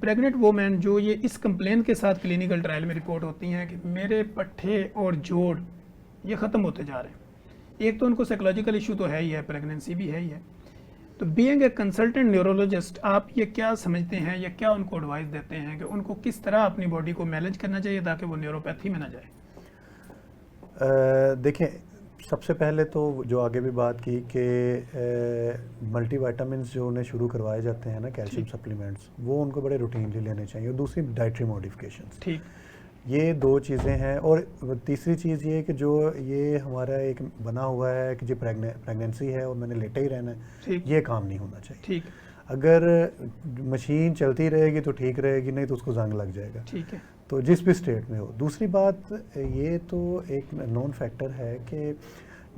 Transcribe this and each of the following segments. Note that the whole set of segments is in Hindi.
प्रेग्नेंट वोमेन जो ये इस कंप्लेन के साथ क्लिनिकल ट्रायल में रिपोर्ट होती हैं कि मेरे पट्ठे और जोड़ ये ख़त्म होते जा रहे हैं, एक तो उनको साइकोलॉजिकल इशू तो है ही है, प्रेगनेंसी भी है ही है, तो बीइंग ए कंसल्टेंट न्यूरोलॉजिस्ट आप ये क्या समझते हैं या क्या उनको एडवाइस देते हैं कि उनको किस तरह अपनी बॉडी को मैनेज करना चाहिए ताकि वो न्यूरोपैथी में ना जाए? देखें, सबसे पहले तो जो आगे भी बात की कि मल्टीविटामिन्स जो उन्हें शुरू करवाए जाते हैं ना, कैल्शियम सप्लीमेंट्स, वो उनको बड़े रूटीनली लेने चाहिए। और दूसरी डाइटरी मॉडिफिकेशंस, ठीक, ये दो चीज़ें हैं। और तीसरी चीज़ ये कि जो ये हमारा एक बना हुआ है कि जो प्रेगनेंसी है और मैंने लेटे ही रहना है, ये काम नहीं होना चाहिए। ठीक, अगर मशीन चलती रहेगी तो ठीक रहेगी, नहीं तो उसको जंग लग जाएगा। ठीक है, तो जिस भी स्टेट में हो। दूसरी बात ये तो एक नॉन फैक्टर है कि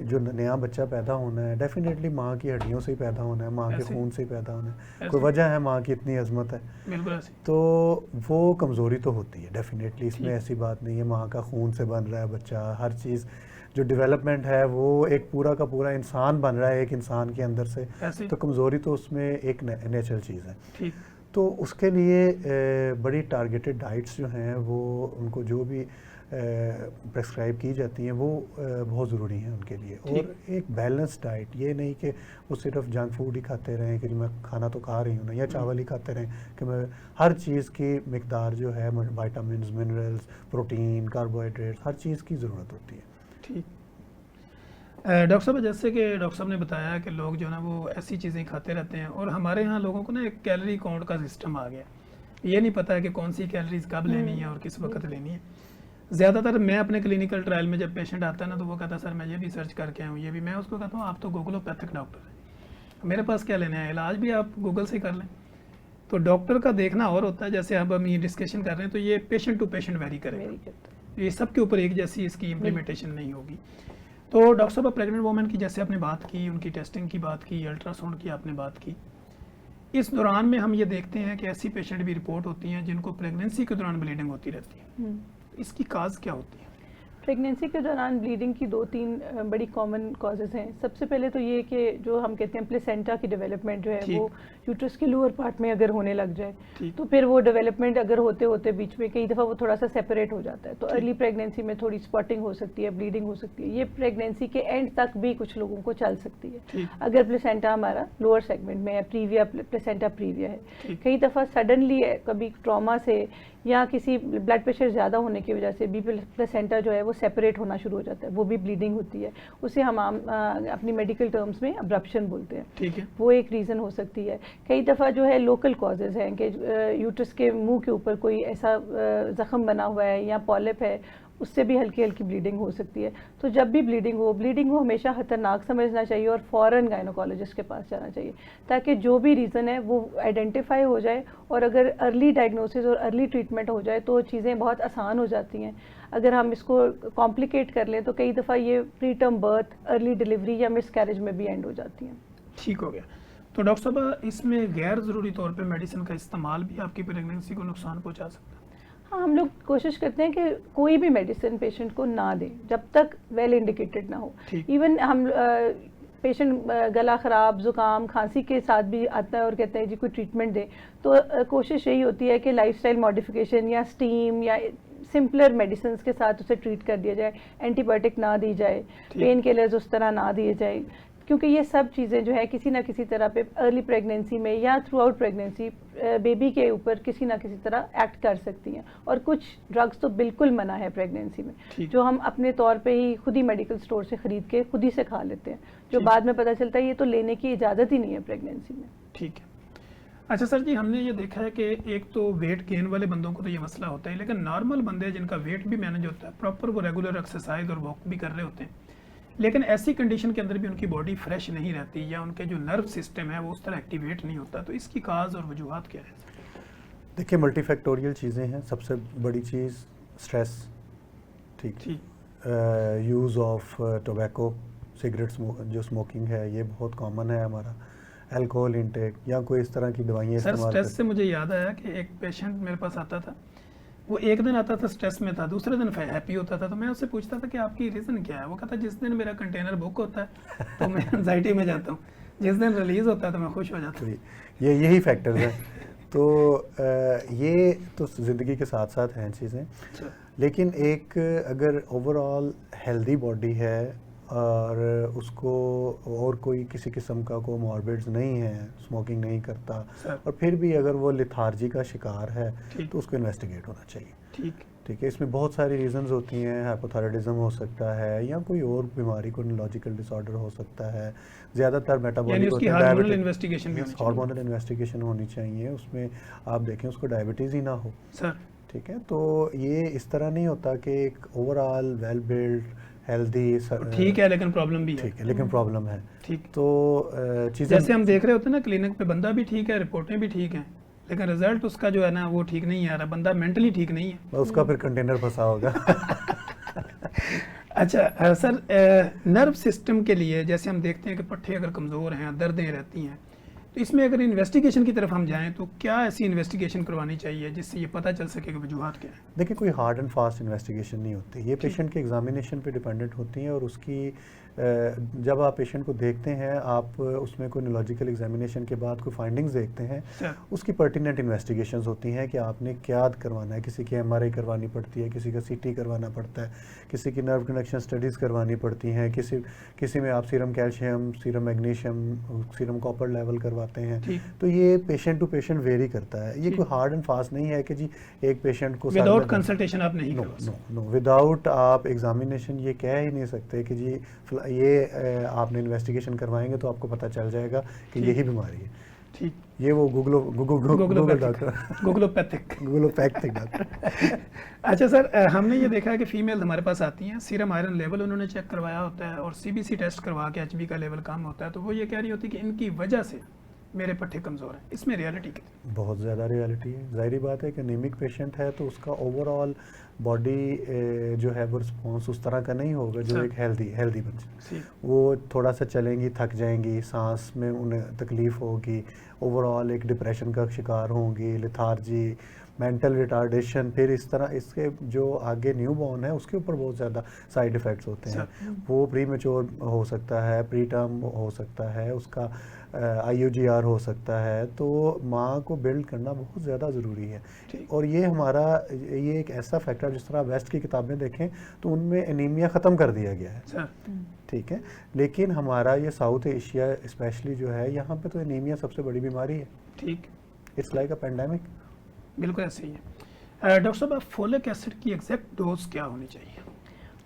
जो नया बच्चा पैदा होना है डेफिनेटली माँ की हड्डियों से ही पैदा होना है, माँ के खून से ही पैदा होना है। कोई वजह है माँ की इतनी अजमत है, बिल्कुल ऐसे। तो वो कमज़ोरी तो होती है डेफिनेटली, इसमें ऐसी बात नहीं है। माँ का खून से बन रहा है बच्चा, हर चीज़ जो डेवलपमेंट है वो एक पूरा का पूरा इंसान बन रहा है एक इंसान के अंदर से, तो कमज़ोरी तो उसमें एक नेचुरल चीज़ है। ठीक, तो उसके लिए बड़ी टारगेटेड डाइट्स जो हैं वो उनको जो भी प्रेस्क्राइब की जाती हैं वो बहुत ज़रूरी हैं उनके लिए। और एक बैलेंस डाइट, ये नहीं कि वो सिर्फ जंक फूड ही खाते रहें कि मैं खाना तो खा रही हूँ ना, या चावल ही खाते रहें कि मैं हर चीज़ की मिकदार जो है, विटामिन्स, मिनरल्स, प्रोटीन, कार्बोहाइड्रेट्स, हर चीज़ की ज़रूरत होती है। ठीक। डॉक्टर साहब, जैसे कि डॉक्टर साहब ने बताया कि लोग जो है ना वो ऐसी चीज़ें खाते रहते हैं, और हमारे यहाँ लोगों को ना एक कैलोरी काउंट का सिस्टम आ गया, ये नहीं पता है कि कौन सी कैलोरीज कब लेनी है और किस वक्त लेनी है। ज़्यादातर मैं अपने क्लिनिकल ट्रायल में जब पेशेंट आता है ना तो वो कहता है सर मैं ये भी सर्च करके आया हूँ, ये भी। मैं उसको कहता हूँ आप तो गूगलोपैथिक डॉक्टर हैं, मेरे पास क्या लेना है, इलाज भी आप गूगल से कर लें। तो डॉक्टर का देखना और होता है, जैसे अब हम ये डिस्कशन कर रहे हैं तो ये पेशेंट टू पेशेंट वेरी करेगा, ये सबके ऊपर एक जैसी इसकी इम्प्लीमेंटेशन नहीं होगी। तो डॉक्टर साहब, प्रेग्नेंट वोमेन की जैसे आपने बात की, उनकी टेस्टिंग की बात की, अल्ट्रासाउंड की आपने बात की, इस दौरान में हम ये देखते हैं कि ऐसी पेशेंट भी रिपोर्ट होती हैं जिनको प्रेगनेंसी के दौरान ब्लीडिंग होती रहती है, इसकी काज क्या होती है? प्रेगनेंसी के दौरान ब्लीडिंग की 2-3 बड़ी कॉमन कॉजेज़ हैं। सबसे पहले तो ये कि जो हम कहते हैं प्लेसेंटा की डेवलपमेंट जो है वो यूट्रस के लोअर पार्ट में अगर होने लग जाए तो फिर वो डेवलपमेंट अगर होते होते बीच में कई दफ़ा वो थोड़ा सा सेपरेट हो जाता है, तो अर्ली प्रेगनेंसी में थोड़ी स्पॉटिंग हो सकती है, ब्लीडिंग हो सकती है। ये प्रेगनेंसी के एंड तक भी कुछ लोगों को चल सकती है अगर प्लेसेंटा हमारा लोअर सेगमेंट में है, प्रीविया प्लेसेंटा प्रीविया है। कई दफ़ा सडनली कभी ट्रॉमा से या किसी ब्लड प्रेशर ज़्यादा होने की वजह से भी प्लेसेंटा जो है वो सेपरेट होना शुरू हो जाता है, वो भी ब्लीडिंग होती है, उसे हम अपनी मेडिकल टर्म्स में अब्रप्शन बोलते हैं। ठीक है, वो एक रीज़न हो सकती है। कई दफ़ा जो है लोकल कॉजेज़ हैं कि यूट्रस के मुंह के ऊपर कोई ऐसा ज़ख़म बना हुआ है या पॉलिप है, उससे भी हल्की हल्की ब्लीडिंग हो सकती है। तो जब भी ब्लीडिंग हो हमेशा खतरनाक समझना चाहिए और फ़ौरन गायनोकोलॉजिस्ट के पास जाना चाहिए ताकि जो भी रीज़न है वो आइडेंटिफाई हो जाए, और अगर अर्ली डायग्नोसिस और अर्ली ट्रीटमेंट हो जाए तो चीज़ें बहुत आसान हो जाती हैं। अगर हम इसको कॉम्प्लिकेट कर लें तो कई दफ़ा ये pre term birth, early delivery या मिसकैरेज में भी एंड हो जाती हैं। ठीक हो गया। तो डॉक्टर साहब, इसमें गैर ज़रूरी तौर पे मेडिसिन का इस्तेमाल भी आपकी प्रेगनेंसी को नुकसान पहुंचा सकता है? हाँ, हम लोग कोशिश करते हैं कि कोई भी मेडिसिन पेशेंट को ना दें जब तक वेल इंडिकेटेड ना हो। इवन हम पेशेंट गला ख़राब, ज़ुकाम, खांसी के साथ भी आता है और कहते हैं जी कोई ट्रीटमेंट दें, तो कोशिश यही होती है कि लाइफस्टाइल मॉडिफिकेशन या स्टीम या सिंपलर मेडिसिन के साथ उसे ट्रीट कर दिया जाए, एंटीबायोटिक ना दी जाए, पेन किलर्स उस तरह ना दिए जाए, क्योंकि ये सब चीज़ें जो है किसी ना किसी तरह पे अर्ली प्रेगनेंसी में या थ्रू आउट प्रेगनेंसी बेबी के ऊपर किसी ना किसी तरह एक्ट कर सकती हैं। और कुछ ड्रग्स तो बिल्कुल मना है प्रेगनेंसी में, जो हम अपने तौर पे ही खुद ही मेडिकल स्टोर से ख़रीद के खुद ही से खा लेते हैं, जो बाद में पता चलता है ये तो लेने की इजाज़त ही नहीं है प्रेगनेंसी में। ठीक है। अच्छा सर जी, हमने ये देखा है कि एक तो वेट गेन वाले बंदों को तो ये मसला होता है, लेकिन नॉर्मल बंदे जिनका वेट भी मैनेज होता है, प्रॉपर वो रेगुलर एक्सरसाइज और वॉक भी कर रहे होते हैं, लेकिन ऐसी कंडीशन के अंदर भी उनकी बॉडी फ्रेश नहीं रहती या उनके जो नर्व सिस्टम है वो उस तरह एक्टिवेट नहीं होता, तो इसकी काज और वजूहात क्या है? देखिए, मल्टीफैक्टोरियल चीज़ें हैं। सबसे बड़ी चीज़ स्ट्रेस, ठीक, यूज़ ऑफ टोबैको, सिगरेट जो स्मोकिंग है ये बहुत कॉमन है हमारा, अल्कोहल इंटेक या कोई इस तरह की दवाइयाँ इस्तेमाल। स्ट्रेस से मुझे याद आया कि एक पेशेंट मेरे पास आता था, वो एक दिन आता था स्ट्रेस में था, दूसरे दिन हैप्पी होता था, तो मैं उससे पूछता था कि आपकी रीज़न क्या है? वो कहता जिस दिन मेरा कंटेनर बुक होता है तो मैं एंजाइटी में जाता हूँ, जिस दिन रिलीज़ होता है तो मैं खुश हो जाता हूँ। यही फैक्टर्स हैं। तो ये तो ज़िंदगी के साथ साथ हैं चीज़ें, लेकिन एक अगर ओवरऑल हेल्दी बॉडी है और उसको और कोई किसी किस्म का कोई मॉर्बिड्स नहीं है, स्मोकिंग नहीं करता, और फिर भी अगर वो लिथार्जी का शिकार है तो उसको इन्वेस्टिगेट होना चाहिए। ठीक है, इसमें बहुत सारी रीजंस होती हैं, हाइपोथायराइडिज्म हो सकता है या कोई और बीमारी को न्यूरोलॉजिकल डिसऑर्डर हो सकता है, ज़्यादातर मेटाबॉलिक होते हैं, हार्मोनल इन्वेस्टिगेशन भी हार्मोनल इन्वेस्टिगेशन होनी चाहिए, उसमें आप देखें उसको डायबिटीज़ ही ना हो सर। ठीक है, तो ये इस तरह नहीं होता कि एक ओवरऑल वेल बिल्ड हेल्दी ठीक है लेकिन प्रॉब्लम भी है, ठीक है लेकिन प्रॉब्लम है, ठीक। तो चीज़ें जैसे हम देख रहे होते हैं ना क्लिनिक पे, बंदा भी ठीक है, रिपोर्टें भी ठीक हैं, लेकिन रिजल्ट उसका जो है ना वो ठीक नहीं आ रहा, बंदा मेंटली ठीक नहीं है, उसका फिर कंटेनर फंसा होगा। अच्छा सर, नर्व सिस्टम के लिए जैसे हम देखते हैं कि पट्टे अगर कमज़ोर हैं, दर्दें रहती हैं, तो इसमें अगर इन्वेस्टिगेशन की तरफ हम जाएं तो क्या ऐसी इन्वेस्टिगेशन करवानी चाहिए जिससे ये पता चल सके कि वजूहात क्या है? देखिए, कोई हार्ड एंड फास्ट इन्वेस्टिगेशन नहीं होती, ये पेशेंट के एग्जामिनेशन पे डिपेंडेंट होती हैं, और उसकी जब आप पेशेंट को देखते हैं, आप उसमें कोई न्यूरोलॉजिकल एग्जामिनेशन के बाद कोई फाइंडिंग्स देखते हैं, उसकी पर्टिनेंट इन्वेस्टिगेशंस होती हैं कि आपने क्या करवाना है। किसी की एमआरआई करवानी पड़ती है, किसी का सीटी करवाना पड़ता है, किसी की नर्व कंडक्शन स्टडीज़ करवानी पड़ती हैं, किसी में आप serum calcium, serum magnesium, serum copper level करवाते हैं। तो ये पेशेंट टू पेशेंट वेरी करता है, ये कोई हार्ड एंड फास्ट नहीं है कि जी एक पेशेंट को विदाउट कंसल्टेशन आप नहीं करवा सकते। नो, विदाउट आप एग्जामिनेशन ये कह ही नहीं सकते कि जी ये आपने इन्वेस्टिगेशन करवाएंगे तो आपको पता चल जाएगा कि यही बीमारी है। ठीक, ये वो गूगल डॉक्टर, गूगलोपैथिक डॉक्टर। अच्छा सर, हमने ये देखा है कि फीमेल हमारे पास आती हैं, सीरम आयरन लेवल उन्होंने चेक करवाया होता है और सीबीसी टेस्ट करवा के एचबी का लेवल कम होता है, तो वो ये कह रही होती है कि इनकी वजह से मेरे पट्टे कमज़ोर हैं। इसमें रियलिटी क्या? बहुत ज़्यादा रियलिटी है। ज़ाहिर बात है कि एनीमिक पेशेंट है तो उसका ओवरऑल बॉडी जो है वो रिस्पॉन्स उस तरह का नहीं होगा जो एक हेल्दी बच्चे। वो थोड़ा सा चलेंगी, थक जाएंगी, सांस में उन्हें तकलीफ़ होगी, ओवरऑल एक डिप्रेशन का शिकार होंगी, लिथार्जी, मेंटल रिटार्डेशन, फिर इस तरह इसके जो आगे न्यू बॉर्न है उसके ऊपर बहुत ज़्यादा साइड इफ़ेक्ट्स होते हैं। वो प्री मैच्योर हो सकता है, प्री टर्म हो सकता है, उसका IUGR हो सकता है, तो माँ को बिल्ड करना बहुत ज़्यादा ज़रूरी है। और ये हमारा ये एक ऐसा फैक्टर, जिस तरह वेस्ट की किताबें देखें तो उनमें एनीमिया ख़त्म कर दिया गया है, ठीक है, लेकिन हमारा ये साउथ एशिया स्पेशली जो है, यहाँ पे तो एनीमिया सबसे बड़ी बीमारी है। ठीक, इट्स लाइक अ पेंडेमिक। बिल्कुल ऐसे ही है। डॉक्टर साहब, फोलिक एसिड की एग्जैक्ट डोज क्या होनी चाहिए?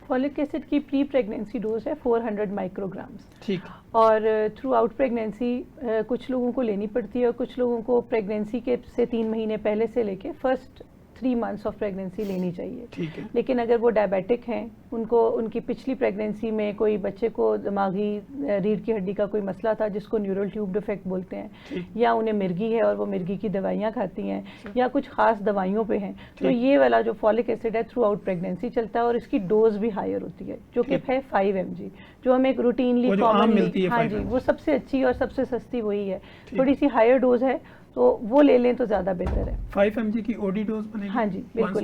फॉलिक एसिड की प्री प्रेगनेंसी डोज है 400 माइक्रोग्राम्स। ठीक। और थ्रू आउट प्रेगनेंसी कुछ लोगों को लेनी पड़ती है और कुछ लोगों को प्रेगनेंसी के से 3 महीने पहले से लेके फर्स्ट 3 मंथ्स ऑफ प्रेगनेंसी लेनी चाहिए। ठीक है। लेकिन अगर वो डायबिटिक हैं, उनको उनकी पिछली प्रेगनेंसी में कोई बच्चे को दिमागी रीढ़ की हड्डी का कोई मसला था जिसको न्यूरल ट्यूब डिफेक्ट बोलते हैं, या उन्हें मिर्गी है और वो मिर्गी की दवाइयाँ खाती हैं, या कुछ खास दवाइयों पे हैं, तो ये वाला जो फॉलिक एसिड है थ्रू आउट प्रेगनेंसी चलता है और इसकी डोज भी हायर होती है, जो कि है 5 mg, जो हमें एक रूटीनली कॉमनली, हाँ जी, वो सबसे अच्छी और सबसे सस्ती वही है। थोड़ी सी हायर डोज है तो वो ले लें तो ज़्यादा बेहतर है। 5 mg की ओडी डोज बनेगी? हाँ जी, बिल्कुल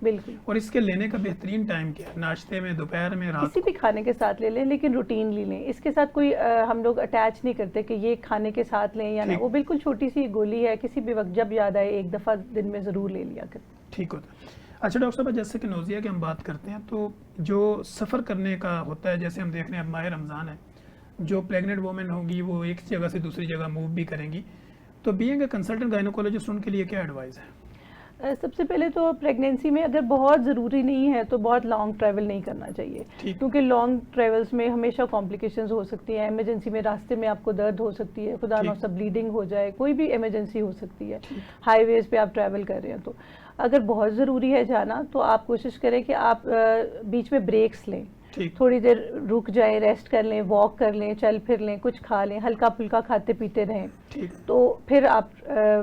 बिल्कुल। और इसके लेने का बेहतरीन टाइम क्या है? नाश्ते में, दोपहर में, रात? किसी भी खाने के साथ ले लें, लेकिन रूटीनली लें। इसके साथ कोई हम लोग अटैच नहीं करते कि ये खाने के साथ लें या ना, वो बिल्कुल छोटी सी गोली है, किसी भी वक्त जब याद आए एक दफ़ा दिन में ज़रूर ले लिया कर। ठीक होता है। अच्छा डॉक्टर साहब, जैसे कि नौजिया की हम बात करते हैं, तो जो सफ़र करने का होता है, जैसे हम देख रहे हैं अब माह रमज़ान है, जो प्रेग्नेंट वोमेन होगी वो एक जगह से दूसरी जगह मूव भी करेंगी, तो बीइंग अ कंसल्टेंट गायनोकोलॉजिस्ट उनके लिए क्या एडवाइस है? सबसे पहले तो प्रेगनेंसी में अगर बहुत ज़रूरी नहीं है तो बहुत लॉन्ग ट्रैवल नहीं करना चाहिए, क्योंकि लॉन्ग ट्रैवल्स में हमेशा कॉम्प्लिकेशंस हो सकती हैं। इमरजेंसी में रास्ते में आपको दर्द हो सकती है, खुदा ना सब ब्लीडिंग हो जाए, कोई भी इमरजेंसी हो सकती है। हाईवेज़ पे आप ट्रैवल कर रहे हैं, तो अगर बहुत ज़रूरी है जाना तो आप कोशिश करें कि आप बीच में ब्रेक्स लें, थोड़ी देर रुक जाएं, रेस्ट कर लें, वॉक कर लें, चल फिर लें, कुछ खा लें, हल्का फुल्का खाते पीते रहें, तो फिर आप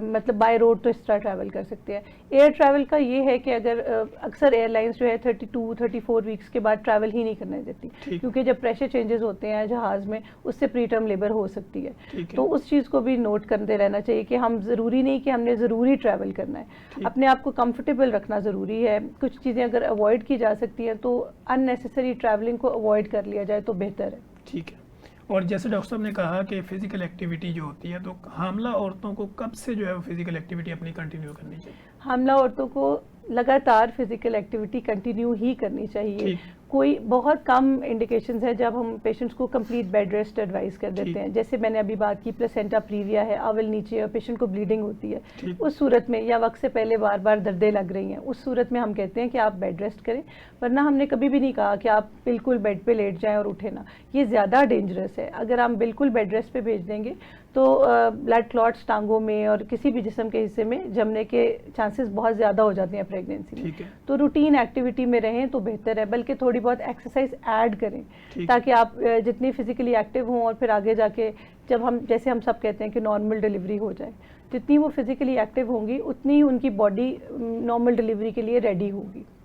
मतलब बाय रोड तो इस तरह ट्रैवल कर सकते हैं। एयर ट्रैवल का ये है कि अगर अक्सर एयरलाइंस जो है 32-34 वीक्स के बाद ट्रैवल ही नहीं करने देती, क्योंकि जब प्रेशर चेंजेस होते हैं जहाज़ में उससे प्री टर्म लेबर हो सकती है। तो उस चीज़ को भी नोट करते रहना चाहिए कि हम ज़रूरी नहीं कि हमने ज़रूरी ट्रैवल करना है, अपने आप को कंफर्टेबल रखना ज़रूरी है। कुछ चीज़ें अगर अवॉइड की जा सकती हैं तो अननेसेसरी ट्रैवलिंग को अवॉइड कर लिया जाए तो बेहतर है। ठीक है। और जैसे डॉक्टर साहब ने कहा कि फिजिकल एक्टिविटी जो होती है, तो हामला औरतों को कब से जो है वो फिजिकल एक्टिविटी अपनी कंटिन्यू करनी चाहिए? हामला औरतों को लगातार फिजिकल एक्टिविटी कंटिन्यू ही करनी चाहिए। ठीक। कोई बहुत कम इंडिकेशंस हैं जब हम पेशेंट्स को कंप्लीट बेड रेस्ट एडवाइस कर देते ठीक। हैं। जैसे मैंने अभी बात की, प्लेसेंटा प्रीविया है, अवल नीचे और पेशेंट को ब्लीडिंग होती है, ठीक। उस सूरत में, या वक्त से पहले बार बार दर्दें लग रही हैं, उस सूरत में हम कहते हैं कि आप बेड रेस्ट करें। वरना हमने कभी भी नहीं कहा कि आप बिल्कुल बेड पे लेट जाएं और उठे ना, ये ज़्यादा डेंजरस है। अगर हम बिल्कुल बेड रेस्ट पे भेज देंगे तो ब्लड क्लॉट्स टांगों में और किसी भी जिस्म के हिस्से में जमने के चांसेस बहुत ज़्यादा हो जाते हैं प्रेगनेंसी में। ठीक है। तो रूटीन एक्टिविटी में रहें तो बेहतर है, बल्कि थोड़ी बहुत एक्सरसाइज ऐड करें ठीक। ताकि आप जितनी फिजिकली एक्टिव हों और फिर आगे जाके जब हम, जैसे हम सब कहते हैं कि नॉर्मल डिलीवरी हो जाए, जितनी वो फिजिकली एक्टिव होंगी उतनी ही उनकी बॉडी नॉर्मल डिलीवरी के लिए रेडी होगी।